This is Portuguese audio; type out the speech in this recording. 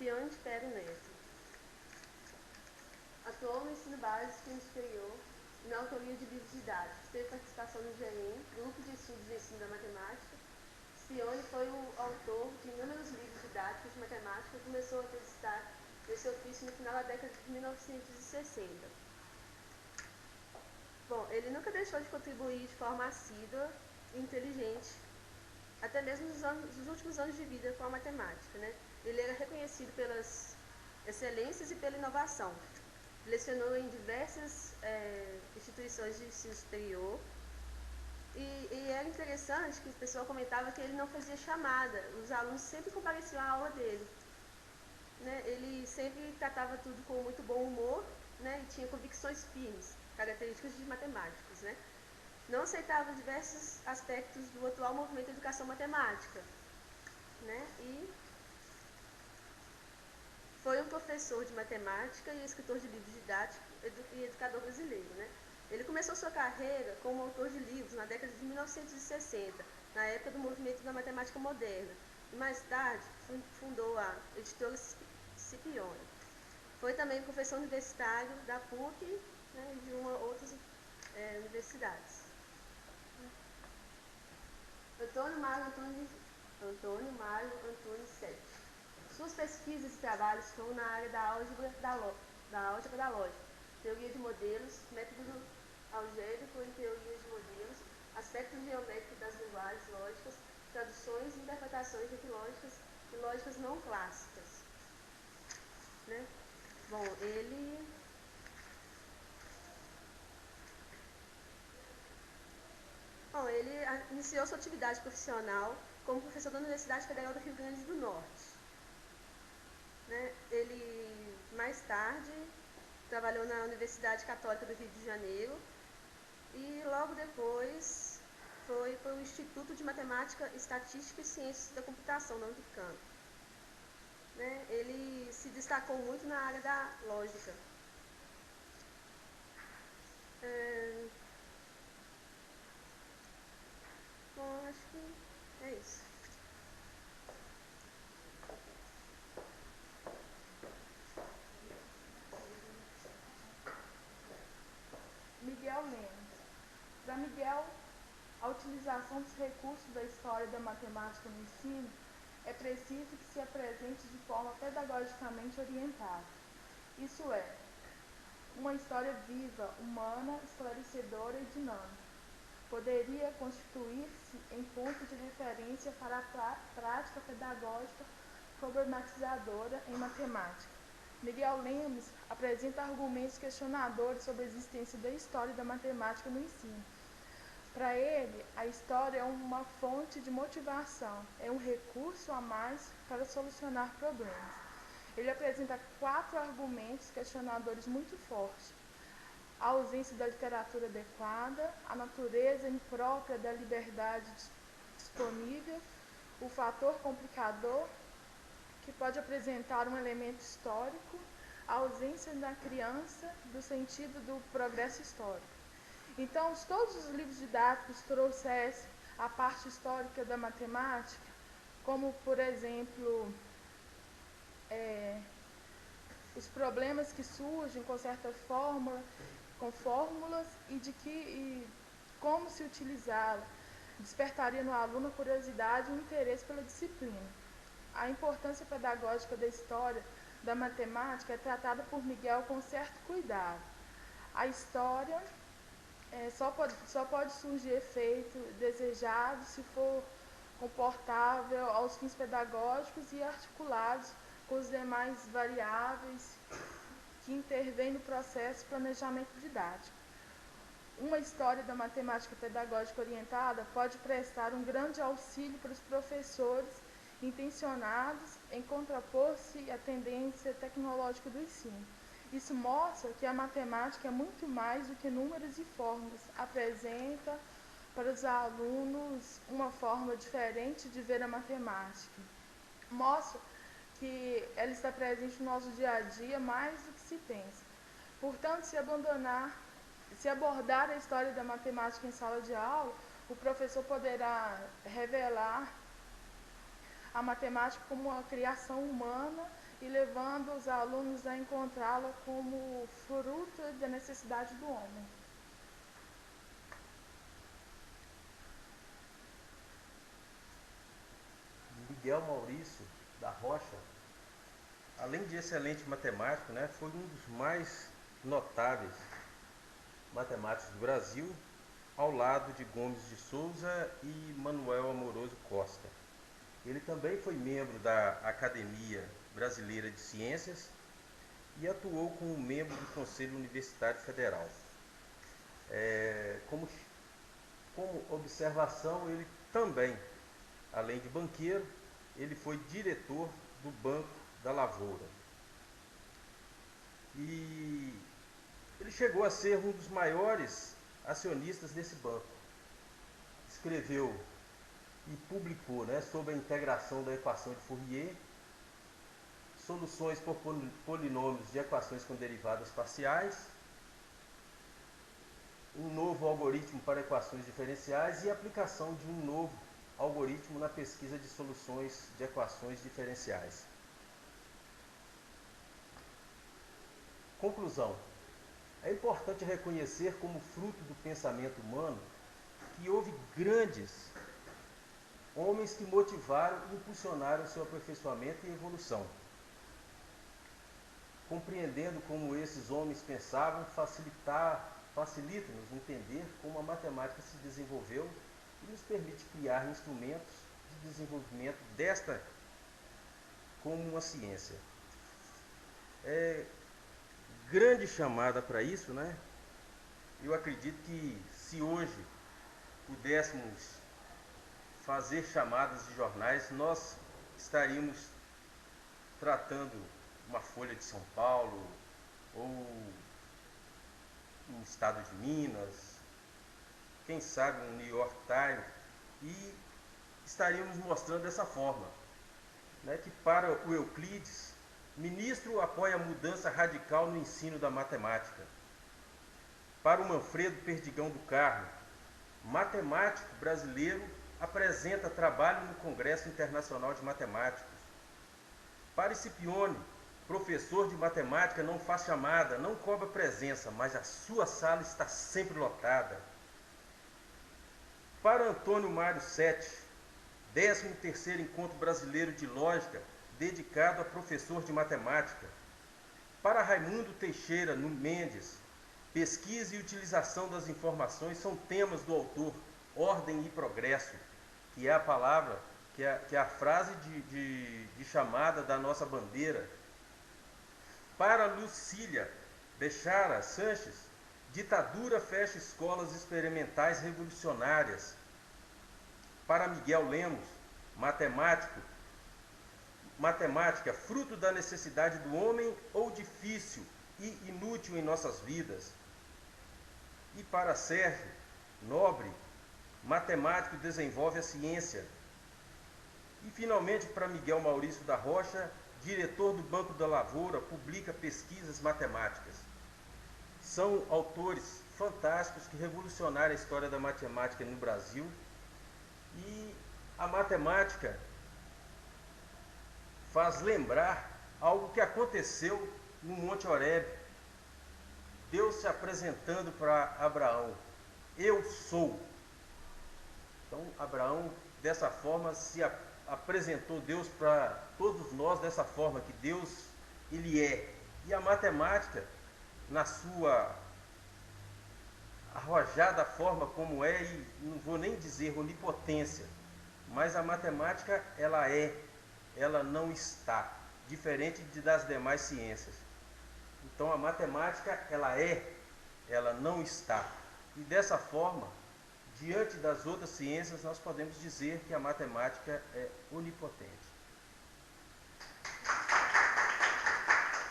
Scipione de Pero Neto. Atuou no ensino básico e superior e na autoria de livros didáticos. Teve participação no GEM, Grupo de Estudos de Ensino da Matemática. Scipione foi o autor de inúmeros livros didáticos de matemática e começou a ter destaque nesse ofício no final da década de 1960. Bom, ele nunca deixou de contribuir de forma assídua e inteligente, até mesmo nos últimos anos de vida com a matemática, né? Ele era reconhecido pelas excelências e pela inovação. Lecionou em diversas instituições de ensino superior e era interessante que o pessoal comentava que ele não fazia chamada, os alunos sempre compareciam à aula dele. Né? Ele sempre tratava tudo com muito bom humor, né? E tinha convicções firmes, características de matemáticos. Né? Não aceitava diversos aspectos do atual movimento de educação matemática. Né? E foi um professor de matemática e escritor de livros didáticos e educador brasileiro. Né? Ele começou sua carreira como autor de livros na década de 1960, na época do movimento da matemática moderna, e mais tarde fundou a editora Scipione. Foi também professor universitário da PUC, né, e de outras universidades. Antônio Mário Antunes Sete. Suas pesquisas e trabalhos foram na área da álgebra da lógica, teoria de modelos, método algébrico em teorias de modelos, aspectos geométricos das linguagens lógicas, traduções e interpretações entre lógicas e lógicas não clássicas. Né? Bom, ele iniciou sua atividade profissional como professor da Universidade Federal do Rio Grande do Norte. Né? Ele, mais tarde, trabalhou na Universidade Católica do Rio de Janeiro e, logo depois, foi para o Instituto de Matemática, Estatística e Ciências da Computação, da Unicamp. Né? Ele se destacou muito na área da lógica. Bom, acho que é isso. Miguel Lemos. Para Miguel, a utilização dos recursos da história da matemática no ensino é preciso que se apresente de forma pedagogicamente orientada. Isso é, uma história viva, humana, esclarecedora e dinâmica. Poderia constituir-se em ponto de referência para a prática pedagógica problematizadora em matemática. Miguel Lemos apresenta argumentos questionadores sobre a existência da história da matemática no ensino. Para ele, a história é uma fonte de motivação, é um recurso a mais para solucionar problemas. Ele apresenta 4 argumentos questionadores muito fortes: a ausência da literatura adequada, a natureza imprópria da liberdade disponível, o fator complicador, que pode apresentar um elemento histórico, a ausência na criança do sentido do progresso histórico. Então, se todos os livros didáticos trouxessem a parte histórica da matemática, como, por exemplo, os problemas que surgem com certa forma, com fórmulas e como se utilizá-la, despertaria no aluno a curiosidade e o interesse pela disciplina. A importância pedagógica da história da matemática é tratada por Miguel com certo cuidado. A história só pode surgir efeito desejado se for comportável aos fins pedagógicos e articulados com os demais variáveis que intervêm no processo de planejamento didático. Uma história da matemática pedagógica orientada pode prestar um grande auxílio para os professores intencionados em contrapor-se à tendência tecnológica do ensino. Isso mostra que a matemática é muito mais do que números e fórmulas, apresenta para os alunos uma forma diferente de ver a matemática. Mostra que ela está presente no nosso dia a dia mais do que se pensa. Portanto, se abordar a história da matemática em sala de aula, o professor poderá revelar a matemática como uma criação humana e levando os alunos a encontrá-la como fruto da necessidade do homem. Miguel Maurício da Rocha, além de excelente matemático, né, foi um dos mais notáveis matemáticos do Brasil, ao lado de Gomes de Souza e Manuel Amoroso Costa. Ele também foi membro da Academia Brasileira de Ciências e atuou como membro do Conselho Universitário Federal. Como observação, ele também, além de banqueiro, ele foi diretor do Banco da Lavoura. E ele chegou a ser um dos maiores acionistas desse banco. Escreveu e publicou, né, sobre a integração da equação de Fourier, soluções por polinômios de equações com derivadas parciais, um novo algoritmo para equações diferenciais e aplicação de um novo algoritmo na pesquisa de soluções de equações diferenciais. Conclusão. É importante reconhecer como fruto do pensamento humano que houve grandes homens que motivaram e impulsionaram seu aperfeiçoamento e evolução. Compreendendo como esses homens pensavam, facilita-nos entender como a matemática se desenvolveu e nos permite criar instrumentos de desenvolvimento desta como uma ciência. Grande chamada para isso, né? Eu acredito que se hoje pudéssemos fazer chamadas de jornais, nós estaríamos tratando uma Folha de São Paulo ou um Estado de Minas, quem sabe um New York Times, e estaríamos mostrando dessa forma, né, que para o Euclides, ministro apoia a mudança radical no ensino da matemática. Para o Manfredo Perdigão do Carmo, matemático brasileiro apresenta trabalho no Congresso Internacional de Matemáticos. Para Scipione, professor de matemática não faz chamada, não cobra presença, mas a sua sala está sempre lotada. Para Antônio Mário Sete, 13º Encontro Brasileiro de Lógica, dedicado a professor de matemática. Para Raimundo Teixeira Mendes, pesquisa e utilização das informações são temas do autor Ordem e Progresso, que é a palavra, que é a frase de chamada da nossa bandeira. Para Lucília Bechara Sanches, ditadura fecha escolas experimentais revolucionárias. Para Miguel Lemos, matemática, fruto da necessidade do homem ou difícil e inútil em nossas vidas. E para Sérgio Nobre, matemático desenvolve a ciência. E finalmente para Miguel Maurício da Rocha, diretor do Banco da Lavoura, publica pesquisas matemáticas. São autores fantásticos que revolucionaram a história da matemática no Brasil. E a matemática faz lembrar algo que aconteceu no Monte Horebe. Deus se apresentando para Abraão. Eu sou. Então, Abraão, dessa forma, se apresentou Deus para todos nós, dessa forma que Deus, Ele é. E a matemática, na sua arrojada forma como é, e não vou nem dizer onipotência, mas a matemática, ela é, ela não está, diferente das demais ciências. Então a matemática, ela é, ela não está. E dessa forma, diante das outras ciências, nós podemos dizer que a matemática é onipotente.